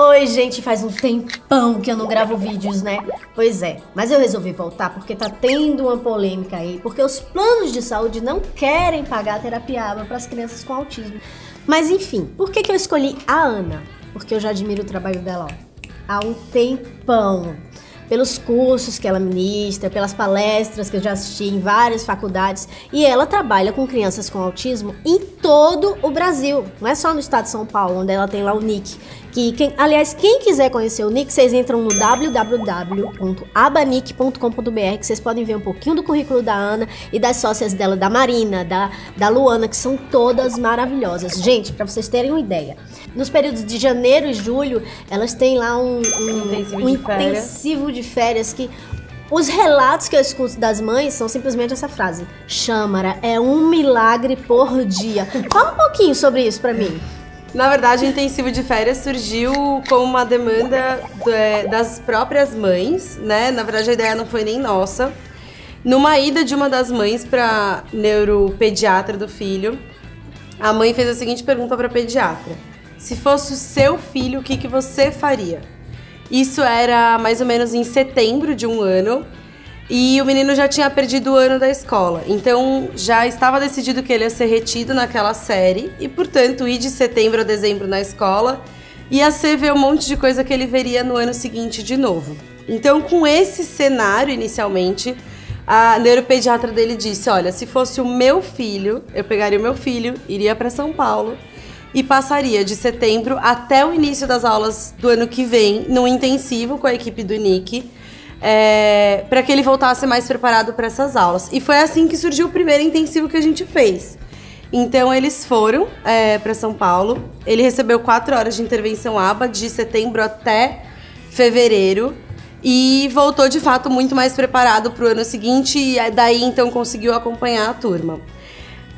Oi, gente, faz um tempão que eu não gravo vídeos, né? Pois é, mas eu resolvi voltar porque tá tendo uma polêmica aí, porque os planos de saúde não querem pagar a terapia-ABA para as crianças com autismo. Mas enfim, por que eu escolhi a Ana? Porque eu já admiro o trabalho dela, há um tempão. Pelos cursos que ela ministra, pelas palestras que eu já assisti em várias faculdades. E ela trabalha com crianças com autismo em todo o Brasil. Não é só no estado de São Paulo, onde ela tem lá o NIC. Aliás, quem quiser conhecer o NIC, vocês entram no www.abanic.com.br, que vocês podem ver um pouquinho do currículo da Ana e das sócias dela, da Marina, da Luana, que são todas maravilhosas. Gente, para vocês terem uma ideia, nos períodos de janeiro e julho, elas têm lá um intensivo de férias que os relatos que eu escuto das mães são simplesmente essa frase: Xamara, é um milagre por dia. Fala um pouquinho sobre isso pra mim. Na verdade, o intensivo de férias surgiu como uma demanda das próprias mães, né? Na verdade, a ideia não foi nem nossa. Numa ida de uma das mães para neuropediatra do filho, a mãe fez a seguinte pergunta para a pediatra: se fosse o seu filho, o que você faria? Isso era mais ou menos em setembro de um ano e o menino já tinha perdido o ano da escola. Então já estava decidido que ele ia ser retido naquela série e, portanto, ir de setembro a dezembro na escola ia ser ver um monte de coisa que ele veria no ano seguinte de novo. Então, com esse cenário inicialmente, a neuropediatra dele disse: olha, se fosse o meu filho, eu pegaria o meu filho, iria para São Paulo e passaria de setembro até o início das aulas do ano que vem, num intensivo com a equipe do NIC, para que ele voltasse mais preparado para essas aulas. E foi assim que surgiu o primeiro intensivo que a gente fez. Então eles foram para São Paulo, ele recebeu 4 horas de intervenção ABA de setembro até fevereiro e voltou de fato muito mais preparado para o ano seguinte e daí então conseguiu acompanhar a turma.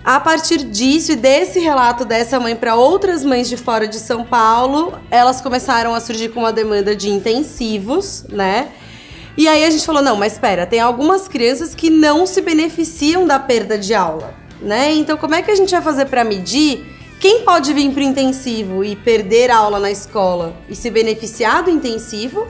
A partir disso e desse relato dessa mãe para outras mães de fora de São Paulo, elas começaram a surgir com uma demanda de intensivos, né? E aí a gente falou: não, mas espera, tem algumas crianças que não se beneficiam da perda de aula, né? Então como é que a gente vai fazer para medir quem pode vir para o intensivo e perder a aula na escola e se beneficiar do intensivo?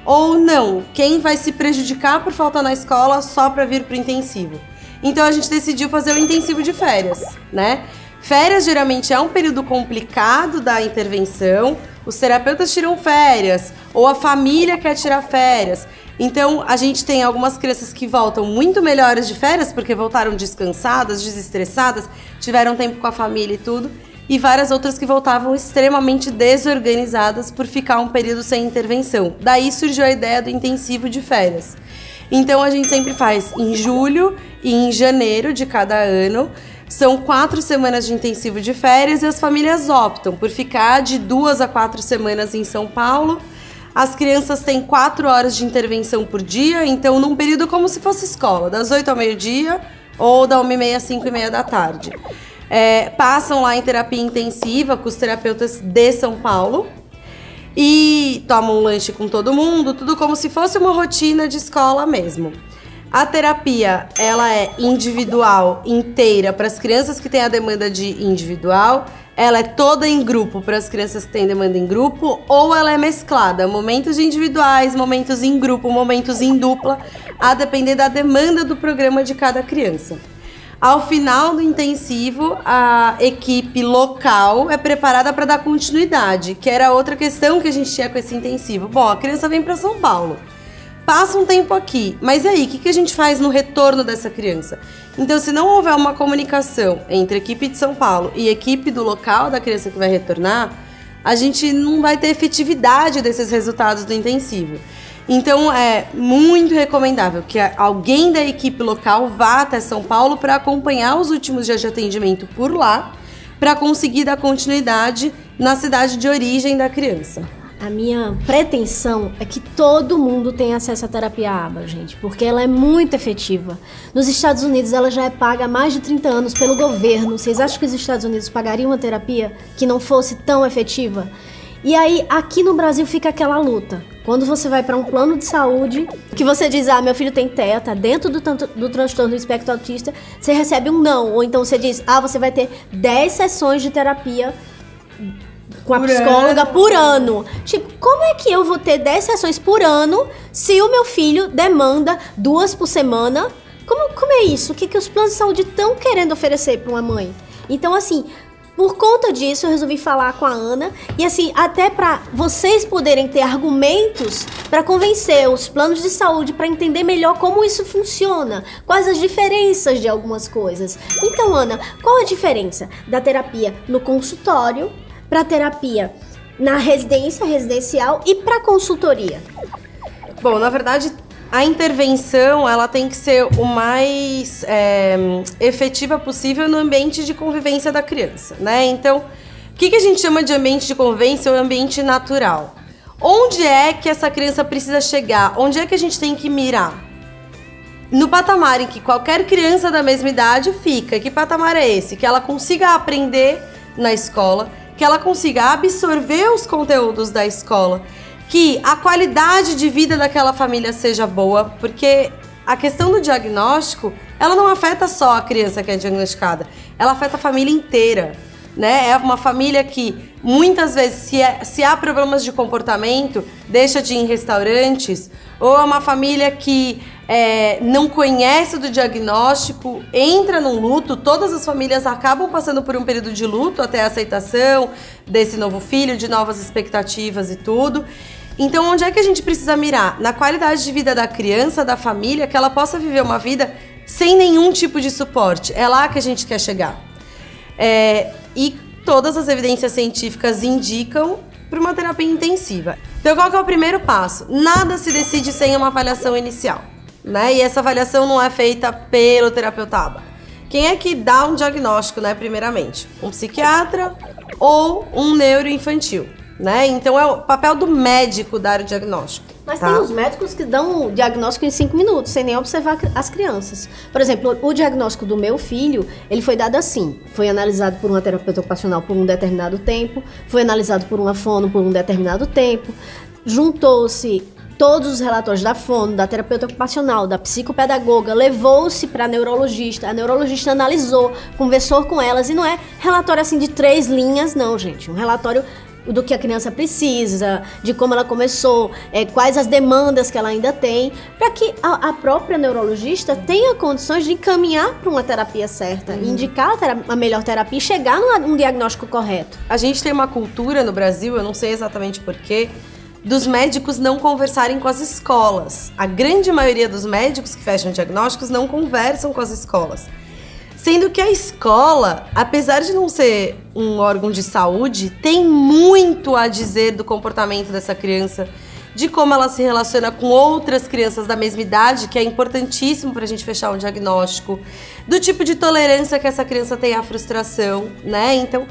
Ou não, quem vai se prejudicar por faltar na escola só para vir para o intensivo? Então a gente decidiu fazer o intensivo de férias, né? Férias geralmente é um período complicado da intervenção, os terapeutas tiram férias, ou a família quer tirar férias. Então a gente tem algumas crianças que voltam muito melhores de férias, porque voltaram descansadas, desestressadas, tiveram tempo com a família e tudo, e várias outras que voltavam extremamente desorganizadas por ficar um período sem intervenção. Daí surgiu a ideia do intensivo de férias. Então a gente sempre faz em julho e em janeiro de cada ano. São 4 semanas de intensivo de férias e as famílias optam por ficar de 2 a 4 semanas em São Paulo. As crianças têm 4 horas de intervenção por dia, então num período como se fosse escola, das 8 ao meio-dia ou da 1h30 às 5h30 da tarde. Passam lá em terapia intensiva com os terapeutas de São Paulo. E tomam um lanche com todo mundo, tudo como se fosse uma rotina de escola mesmo. A terapia, ela é individual, inteira, para as crianças que têm a demanda de individual. Ela é toda em grupo para as crianças que têm demanda em grupo, ou ela é mesclada, momentos individuais, momentos em grupo, momentos em dupla, a depender da demanda do programa de cada criança. Ao final do intensivo, a equipe local é preparada para dar continuidade, que era outra questão que a gente tinha com esse intensivo. Bom, a criança vem para São Paulo, passa um tempo aqui, mas e aí, o que a gente faz no retorno dessa criança? Então, se não houver uma comunicação entre a equipe de São Paulo e a equipe do local da criança que vai retornar, a gente não vai ter efetividade desses resultados do intensivo. Então, é muito recomendável que alguém da equipe local vá até São Paulo para acompanhar os últimos dias de atendimento por lá, para conseguir dar continuidade na cidade de origem da criança. A minha pretensão é que todo mundo tenha acesso à terapia ABA, gente, porque ela é muito efetiva. Nos Estados Unidos, ela já é paga há mais de 30 anos pelo governo. Vocês acham que os Estados Unidos pagariam uma terapia que não fosse tão efetiva? E aí, aqui no Brasil fica aquela luta. Quando você vai para um plano de saúde, que você diz: meu filho tem TEA, tá dentro do transtorno do espectro autista, você recebe um não. Ou então você diz: você vai ter 10 sessões de terapia com a psicóloga por ano. Tipo, como é que eu vou ter 10 sessões por ano se o meu filho demanda 2 por semana? Como é isso? O que os planos de saúde estão querendo oferecer para uma mãe? Então, assim, por conta disso, eu resolvi falar com a Ana e, assim, até para vocês poderem ter argumentos para convencer os planos de saúde para entender melhor como isso funciona, quais as diferenças de algumas coisas. Então, Ana, qual a diferença da terapia no consultório para terapia na residência residencial e para consultoria? Bom, na verdade, a intervenção ela tem que ser o mais efetiva possível no ambiente de convivência da criança, né? Então, o que a gente chama de ambiente de convivência? O ambiente natural. Onde é que essa criança precisa chegar? Onde é que a gente tem que mirar? No patamar em que qualquer criança da mesma idade fica. Que patamar é esse? Que ela consiga aprender na escola, que ela consiga absorver os conteúdos da escola, que a qualidade de vida daquela família seja boa, porque a questão do diagnóstico, ela não afeta só a criança que é diagnosticada, ela afeta a família inteira, né? É uma família que muitas vezes, se há problemas de comportamento, deixa de ir em restaurantes, ou é uma família que não conhece do diagnóstico, entra num luto. Todas as famílias acabam passando por um período de luto até a aceitação desse novo filho, de novas expectativas e tudo. Então, onde é que a gente precisa mirar? Na qualidade de vida da criança, da família, que ela possa viver uma vida sem nenhum tipo de suporte. É lá que a gente quer chegar. E todas as evidências científicas indicam para uma terapia intensiva. Então, qual que é o primeiro passo? Nada se decide sem uma avaliação inicial, né? E essa avaliação não é feita pelo terapeuta ABA. Quem é que dá um diagnóstico, né, primeiramente? Um psiquiatra ou um neuroinfantil, né? Então, é o papel do médico dar o diagnóstico. Mas tem os médicos que dão o diagnóstico em 5 minutos, sem nem observar as crianças. Por exemplo, o diagnóstico do meu filho, ele foi dado assim. Foi analisado por uma terapeuta ocupacional por um determinado tempo, foi analisado por uma fono por um determinado tempo, juntou-se todos os relatórios da fono, da terapeuta ocupacional, da psicopedagoga, levou-se para a neurologista analisou, conversou com elas, e não é relatório assim de 3 linhas, não, gente. Um relatório do que a criança precisa, de como ela começou, quais as demandas que ela ainda tem, para que a própria neurologista tenha condições de encaminhar para uma terapia certa, indicar a melhor terapia e chegar num diagnóstico correto. A gente tem uma cultura no Brasil, eu não sei exatamente porquê, dos médicos não conversarem com as escolas. A grande maioria dos médicos que fecham diagnósticos não conversam com as escolas. Sendo que a escola, apesar de não ser um órgão de saúde, tem muito a dizer do comportamento dessa criança, de como ela se relaciona com outras crianças da mesma idade, que é importantíssimo para a gente fechar um diagnóstico, do tipo de tolerância que essa criança tem à frustração, né? Então,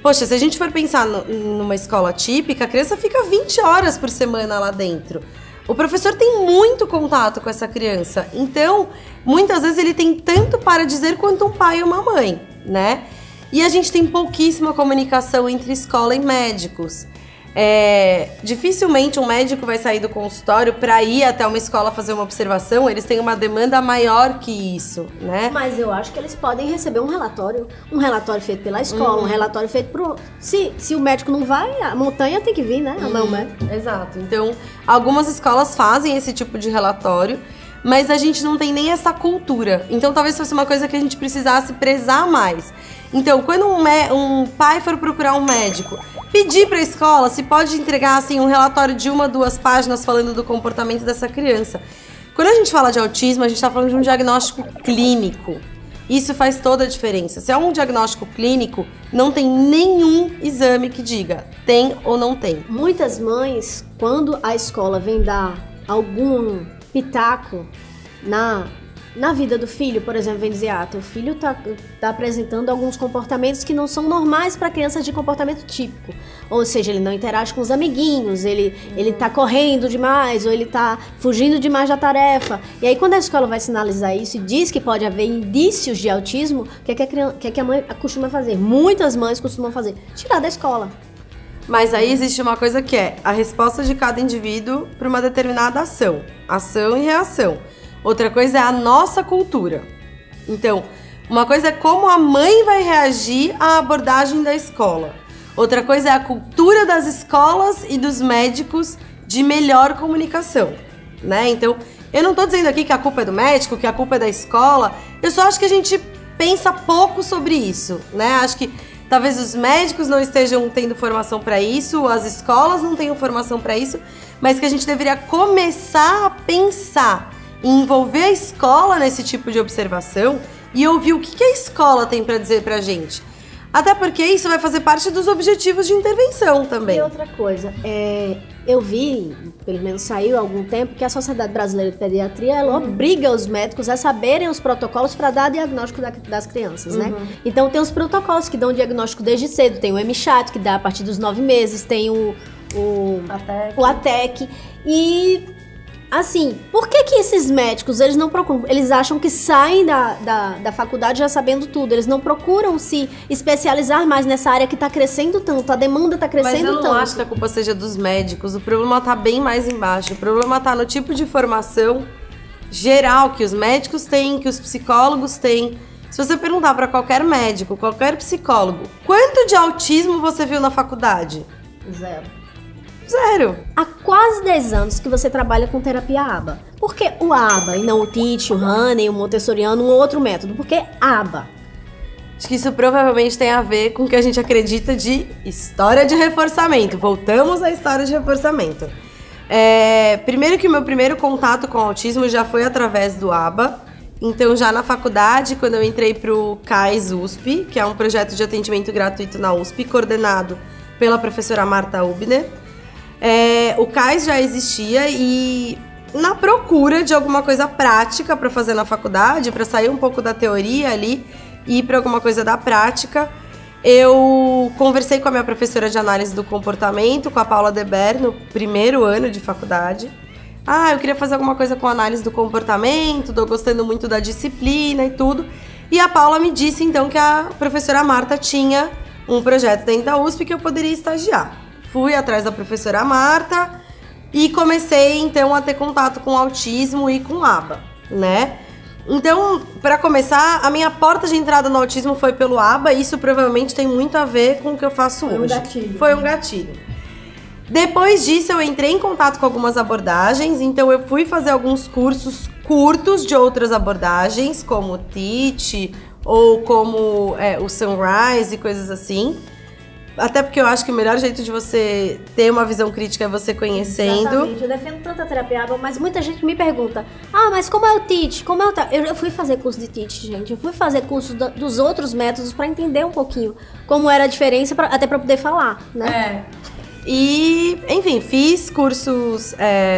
poxa, se a gente for pensar numa escola típica, a criança fica 20 horas por semana lá dentro. O professor tem muito contato com essa criança, então, muitas vezes ele tem tanto para dizer quanto um pai e uma mãe, né? E a gente tem pouquíssima comunicação entre escola e médicos. Dificilmente um médico vai sair do consultório para ir até uma escola fazer uma observação, eles têm uma demanda maior que isso, né? Mas eu acho que eles podem receber um relatório feito pela escola, um relatório feito pro... Se o médico não vai, a montanha tem que vir, né? Não, né? Exato. Então, algumas escolas fazem esse tipo de relatório, mas a gente não tem nem essa cultura. Então, talvez fosse uma coisa que a gente precisasse prezar mais. Então, quando um pai for procurar um médico, pedir para a escola se pode entregar assim, um relatório de 1, 2 páginas falando do comportamento dessa criança. Quando a gente fala de autismo, a gente está falando de um diagnóstico clínico. Isso faz toda a diferença. Se é um diagnóstico clínico, não tem nenhum exame que diga tem ou não tem. Muitas mães, quando a escola vem dar algum pitaco na vida do filho, por exemplo, vem dizer, teu filho tá apresentando alguns comportamentos que não são normais para crianças de comportamento típico. Ou seja, ele não interage com os amiguinhos, ele tá correndo demais, ou ele tá fugindo demais da tarefa. E aí, quando a escola vai sinalizar isso e diz que pode haver indícios de autismo, o que a mãe costuma fazer? Muitas mães costumam fazer, tirar da escola. Mas aí existe uma coisa que é a resposta de cada indivíduo para uma determinada ação e reação. Outra coisa é a nossa cultura. Então, uma coisa é como a mãe vai reagir à abordagem da escola. Outra coisa é a cultura das escolas e dos médicos de melhor comunicação, né? Então, eu não tô dizendo aqui que a culpa é do médico, que a culpa é da escola. Eu só acho que a gente pensa pouco sobre isso, né? Acho que talvez os médicos não estejam tendo formação para isso, as escolas não tenham formação para isso, mas que a gente deveria começar a pensar em envolver a escola nesse tipo de observação e ouvir o que a escola tem para dizer pra gente. Até porque isso vai fazer parte dos objetivos de intervenção também. E outra coisa, eu vi, pelo menos saiu há algum tempo, que a Sociedade Brasileira de Pediatria, ela obriga os médicos a saberem os protocolos para dar diagnóstico das crianças, né? Então tem os protocolos que dão diagnóstico desde cedo, tem o MCHAT, que dá a partir dos 9 meses, tem o ATEC. E assim, por que esses médicos, eles não procuram, eles acham que saem da faculdade já sabendo tudo, eles não procuram se especializar mais nessa área que tá crescendo tanto, a demanda tá crescendo tanto. Mas eu não acho que a culpa seja dos médicos, o problema tá bem mais embaixo, o problema tá no tipo de formação geral que os médicos têm, que os psicólogos têm. Se você perguntar pra qualquer médico, qualquer psicólogo, quanto de autismo você viu na faculdade? Zero. Há quase 10 anos que você trabalha com terapia ABA. Por que o ABA e não o TEACH, o Honey, o Montessoriano, um outro método? Por que ABA? Acho que isso provavelmente tem a ver com o que a gente acredita de história de reforçamento. Voltamos à história de reforçamento. Primeiro que o meu primeiro contato com o autismo já foi através do ABA. Então, já na faculdade, quando eu entrei para o CAIS USP, que é um projeto de atendimento gratuito na USP, coordenado pela professora Marta Ubner, o CAIS já existia e na procura de alguma coisa prática para fazer na faculdade, para sair um pouco da teoria ali e ir para alguma coisa da prática, eu conversei com a minha professora de análise do comportamento, com a Paula Deber, no primeiro ano de faculdade. Eu queria fazer alguma coisa com análise do comportamento, tô gostando muito da disciplina e tudo. E a Paula me disse então que a professora Marta tinha um projeto dentro da USP que eu poderia estagiar. Fui atrás da professora Marta e comecei então a ter contato com autismo e com ABA, né? Então, para começar, a minha porta de entrada no autismo foi pelo ABA e isso provavelmente tem muito a ver com o que eu faço hoje. Foi um gatilho. Depois disso, eu entrei em contato com algumas abordagens, então eu fui fazer alguns cursos curtos de outras abordagens, como o TEACH ou como o Sunrise e coisas assim. Até porque eu acho que o melhor jeito de você ter uma visão crítica é você conhecendo. Exatamente, eu defendo tanto a terapia ABA, mas muita gente me pergunta, mas como é o TEACH? Como é o... Eu fui fazer curso de TEACH, gente, eu fui fazer curso dos outros métodos para entender um pouquinho como era a diferença, até para poder falar, né? E, enfim, fiz cursos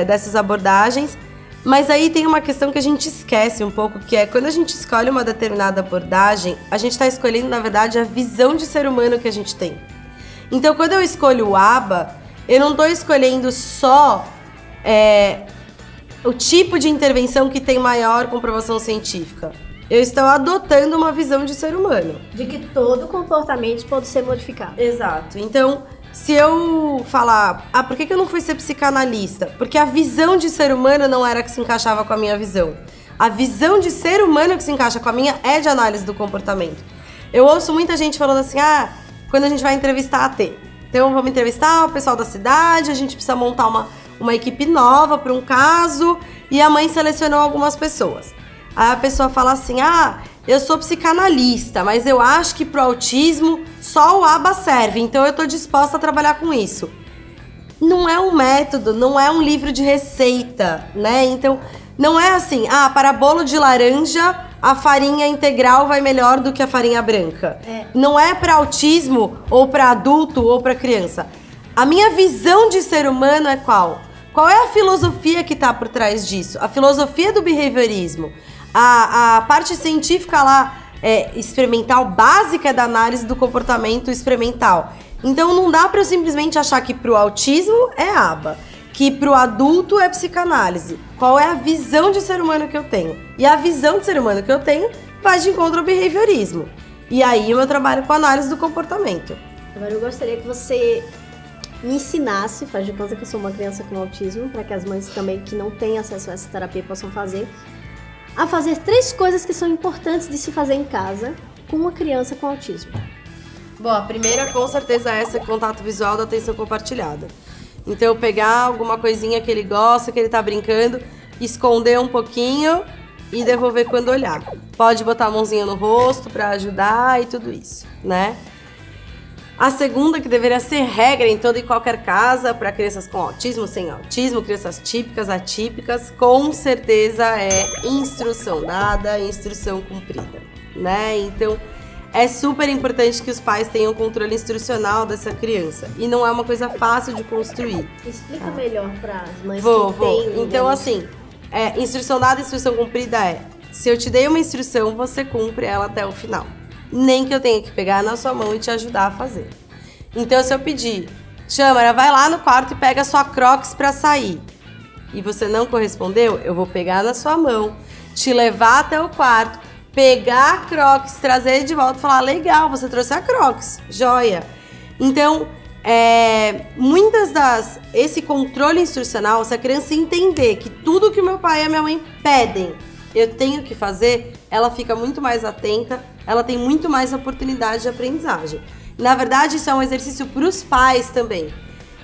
dessas abordagens, mas aí tem uma questão que a gente esquece um pouco, que é quando a gente escolhe uma determinada abordagem, a gente está escolhendo, na verdade, a visão de ser humano que a gente tem. Então, quando eu escolho o ABA, eu não estou escolhendo só o tipo de intervenção que tem maior comprovação científica. Eu estou adotando uma visão de ser humano. De que todo comportamento pode ser modificado. Exato. Então, se eu falar, por que eu não fui ser psicanalista? Porque a visão de ser humano não era a que se encaixava com a minha visão. A visão de ser humano que se encaixa com a minha é de análise do comportamento. Eu ouço muita gente falando assim, quando a gente vai entrevistar a T. Então, vamos entrevistar o pessoal da cidade, a gente precisa montar uma equipe nova para um caso, e a mãe selecionou algumas pessoas. Aí a pessoa fala assim, eu sou psicanalista, mas eu acho que pro autismo só o ABA serve, então eu tô disposta a trabalhar com isso. Não é um método, não é um livro de receita, né? Então, não é assim, para bolo de laranja, a farinha integral vai melhor do que a farinha branca. Não é para autismo, ou para adulto, ou para criança. A minha visão de ser humano é qual? Qual é a filosofia que está por trás disso? A filosofia do behaviorismo. A parte científica lá, experimental, básica da análise do comportamento experimental. Então não dá para eu simplesmente achar que pro autismo é ABA, que pro adulto é psicanálise. Qual é a visão de ser humano que eu tenho? E a visão de ser humano que eu tenho vai de encontro ao behaviorismo. E aí eu trabalho com análise do comportamento. Agora eu gostaria que você me ensinasse, faz de conta que eu sou uma criança com autismo, para que as mães também que não têm acesso a essa terapia possam fazer, a fazer 3 coisas que são importantes de se fazer em casa com uma criança com autismo. Bom, a primeira com certeza é esse contato visual da atenção compartilhada. Então, eu pegar alguma coisinha que ele gosta, que ele tá brincando, esconder um pouquinho e devolver quando olhar. Pode botar a mãozinha no rosto pra ajudar e tudo isso, né? A segunda, que deveria ser regra em toda e qualquer casa, para crianças com autismo, sem autismo, crianças típicas, atípicas, com certeza é instrução dada, instrução cumprida, né? Então, é super importante que os pais tenham controle instrucional dessa criança. E não é uma coisa fácil de construir. Explica melhor para as mães Vou. que têm... Então, assim, instrução dada, instrução cumprida se eu te dei uma instrução, você cumpre ela até o final. Nem que eu tenha que pegar na sua mão e te ajudar a fazer. Então, se eu pedir, Xamara, vai lá no quarto e pega sua Crocs pra sair. E você não correspondeu, eu vou pegar na sua mão, te levar até o quarto, pegar a Crocs, trazer de volta e falar, legal, você trouxe a Crocs, joia. Então, esse controle instrucional, se a criança entender que tudo que o meu pai e a minha mãe pedem, eu tenho que fazer, ela fica muito mais atenta, ela tem muito mais oportunidade de aprendizagem. Na verdade, isso é um exercício para os pais também.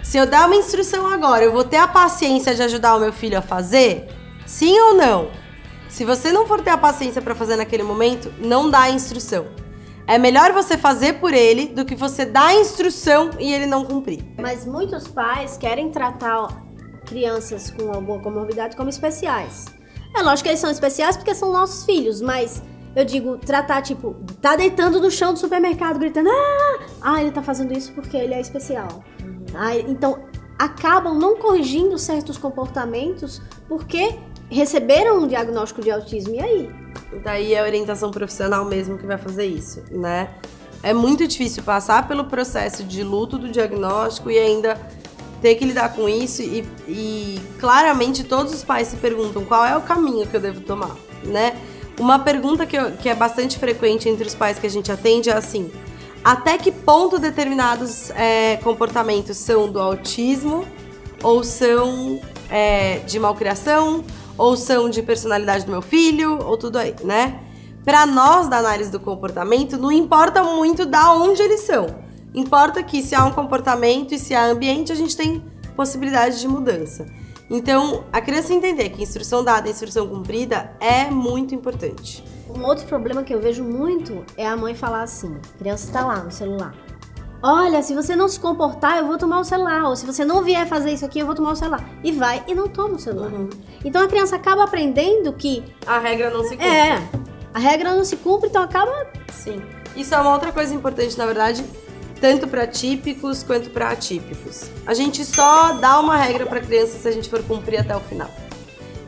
Se eu dar uma instrução agora, eu vou ter a paciência de ajudar o meu filho a fazer? Sim ou não? Se você não for ter a paciência para fazer naquele momento, não dá a instrução. É melhor você fazer por ele do que você dar a instrução e ele não cumprir. Mas muitos pais querem tratar crianças com alguma comorbidade como especiais. É lógico que eles são especiais porque são nossos filhos, mas eu digo, tratar tipo, tá deitando no chão do supermercado gritando, ele tá fazendo isso porque ele é especial. Então, acabam não corrigindo certos comportamentos porque receberam um diagnóstico de autismo, e aí? Daí é a orientação profissional mesmo que vai fazer isso, né? É muito difícil passar pelo processo de luto do diagnóstico e ainda ter que lidar com isso e claramente todos os pais se perguntam qual é o caminho que eu devo tomar, né? Uma pergunta que é bastante frequente entre os pais que a gente atende é assim, até que ponto determinados comportamentos são do autismo ou são de malcriação ou são de personalidade do meu filho ou tudo aí, né? Para nós da análise do comportamento não importa muito da onde eles são. Importa que se há um comportamento e se há ambiente, a gente tem possibilidade de mudança. Então, a criança entender que instrução dada e instrução cumprida é muito importante. Um outro problema que eu vejo muito é a mãe falar assim, a criança está lá no celular. Olha, se você não se comportar, eu vou tomar o celular. Ou se você não vier fazer isso aqui, eu vou tomar o celular. E vai e não toma o celular. Então, a criança acaba aprendendo que... a regra não se cumpre. A regra não se cumpre, então acaba... Sim. Isso é uma outra coisa importante, na verdade, tanto para típicos quanto para atípicos. A gente só dá uma regra para criança se a gente for cumprir até o final.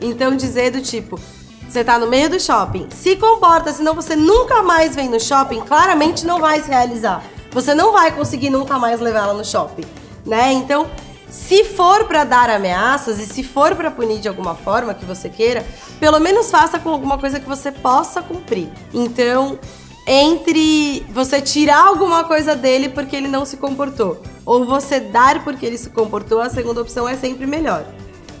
Então, dizer do tipo, você tá no meio do shopping, se comporta, senão você nunca mais vem no shopping, claramente não vai se realizar. Você não vai conseguir nunca mais levar ela no shopping, né? Então, se for para dar ameaças e se for para punir de alguma forma que você queira, pelo menos faça com alguma coisa que você possa cumprir. Então, entre você tirar alguma coisa dele porque ele não se comportou ou você dar porque ele se comportou, a segunda opção é sempre melhor.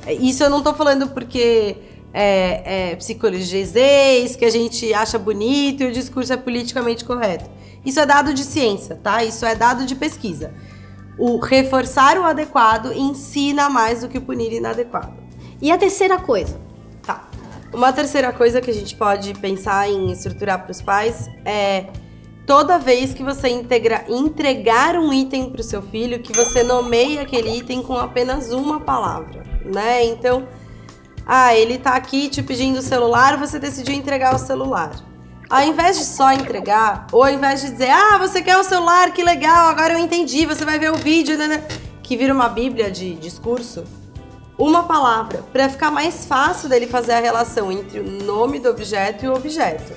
Isso eu não tô falando porque é psicologia que a gente acha bonito e o discurso é politicamente correto. Isso é dado de ciência, tá? Isso é dado de pesquisa. O reforçar o adequado ensina mais do que o punir inadequado. E a terceira coisa? Tá. Uma terceira coisa que a gente pode pensar em estruturar para os pais é toda vez que você entregar um item para o seu filho, que você nomeie aquele item com apenas uma palavra, né? Então, ele tá aqui te pedindo o celular, você decidiu entregar o celular. Ao invés de só entregar, ou ao invés de dizer, você quer o celular, que legal, agora eu entendi, você vai ver o vídeo, né? Que vira uma bíblia de discurso, uma palavra, para ficar mais fácil dele fazer a relação entre o nome do objeto e o objeto.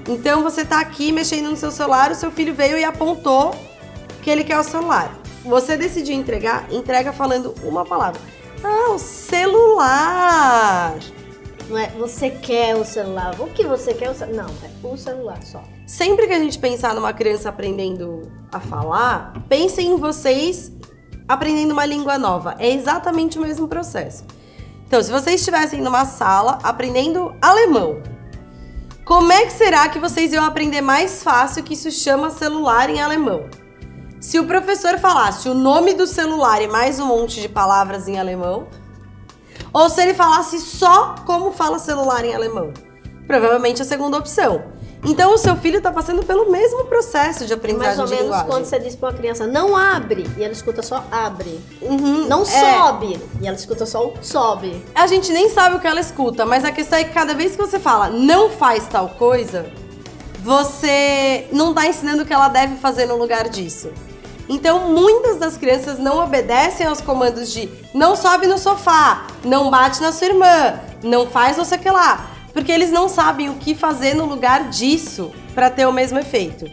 Então, você tá aqui mexendo no seu celular, o seu filho veio e apontou que ele quer o celular. Você decidiu entregar, entrega falando uma palavra. O celular! Não é você quer o celular, o que você quer o celular? Não, é o celular só. Sempre que a gente pensar numa criança aprendendo a falar, pensem em vocês aprendendo uma língua nova. É exatamente o mesmo processo. Então, se vocês estivessem numa sala aprendendo alemão, como é que será que vocês iam aprender mais fácil que isso chama celular em alemão? se o professor falasse o nome do celular e mais um monte de palavras em alemão, ou se ele falasse só como fala celular em alemão. Provavelmente a segunda opção. Então o seu filho está passando pelo mesmo processo de aprendizagem de linguagem. Mais ou menos quando você diz para uma criança, não abre, e ela escuta só abre. Uhum, não sobe, e ela escuta só o sobe. A gente nem sabe o que ela escuta, mas a questão é que cada vez que você fala não faz tal coisa, você não está ensinando o que ela deve fazer no lugar disso. Então, muitas das crianças não obedecem aos comandos de não sobe no sofá, não bate na sua irmã, não faz não sei o que lá. Porque eles não sabem o que fazer no lugar disso para ter o mesmo efeito.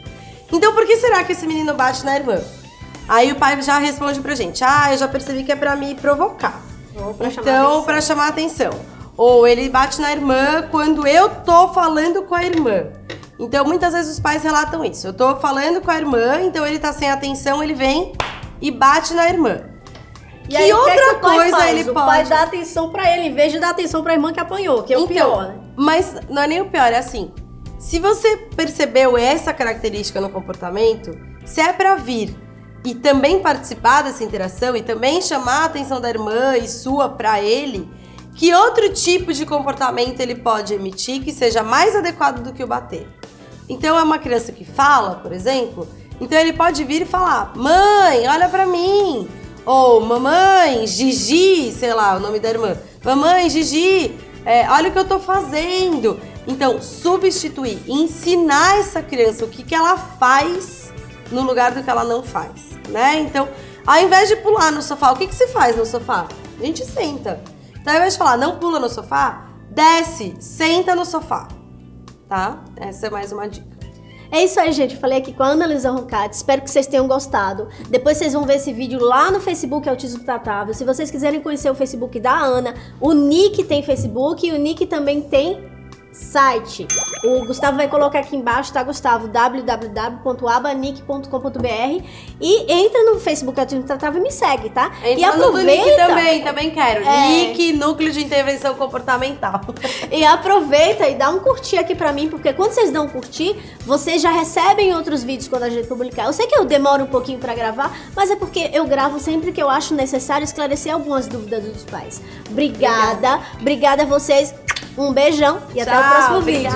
Então, por que será que esse menino bate na irmã? Aí o pai já responde pra gente, eu já percebi que é pra me provocar. Então, pra chamar atenção. Ou ele bate na irmã quando eu tô falando com a irmã. Então, muitas vezes os pais relatam isso. Eu tô falando com a irmã, então ele tá sem atenção, ele vem e bate na irmã. E aí, outra coisa ele pode... O pai dá atenção pra ele, em vez de dar atenção pra irmã que apanhou, que é o pior, né? Mas não é nem o pior, é assim. Se você percebeu essa característica no comportamento, se é pra vir e também participar dessa interação e também chamar a atenção da irmã e sua pra ele, que outro tipo de comportamento ele pode emitir que seja mais adequado do que o bater? Então é uma criança que fala, por exemplo, então ele pode vir e falar, mãe, olha pra mim. Ou mamãe, Gigi, sei lá, o nome da irmã. Mamãe, Gigi, olha o que eu tô fazendo. Então, substituir, ensinar essa criança o que ela faz no lugar do que ela não faz, né? Então, ao invés de pular no sofá, o que se faz no sofá? A gente senta. Então, ao invés de falar, não pula no sofá, desce, senta no sofá, tá? Essa é mais uma dica. É isso aí, gente. Eu falei aqui com a Ana Luísa Roncati. Espero que vocês tenham gostado. Depois vocês vão ver esse vídeo lá no Facebook Autismo Tratável. Se vocês quiserem conhecer o Facebook da Ana, o Nick tem Facebook e o Nick também tem site. O Gustavo vai colocar aqui embaixo, tá, Gustavo? www.abanic.com.br e entra no Facebook Autismo Tratável e me segue, tá? Entra e aproveita... no Nick também quero. Nick, Núcleo de Intervenção Comportamental. E aproveita e dá um curtir aqui pra mim, porque quando vocês dão um curtir, vocês já recebem outros vídeos quando a gente publicar. Eu sei que eu demoro um pouquinho pra gravar, mas é porque eu gravo sempre que eu acho necessário esclarecer algumas dúvidas dos pais. Obrigada a vocês. Um beijão e até o próximo vídeo.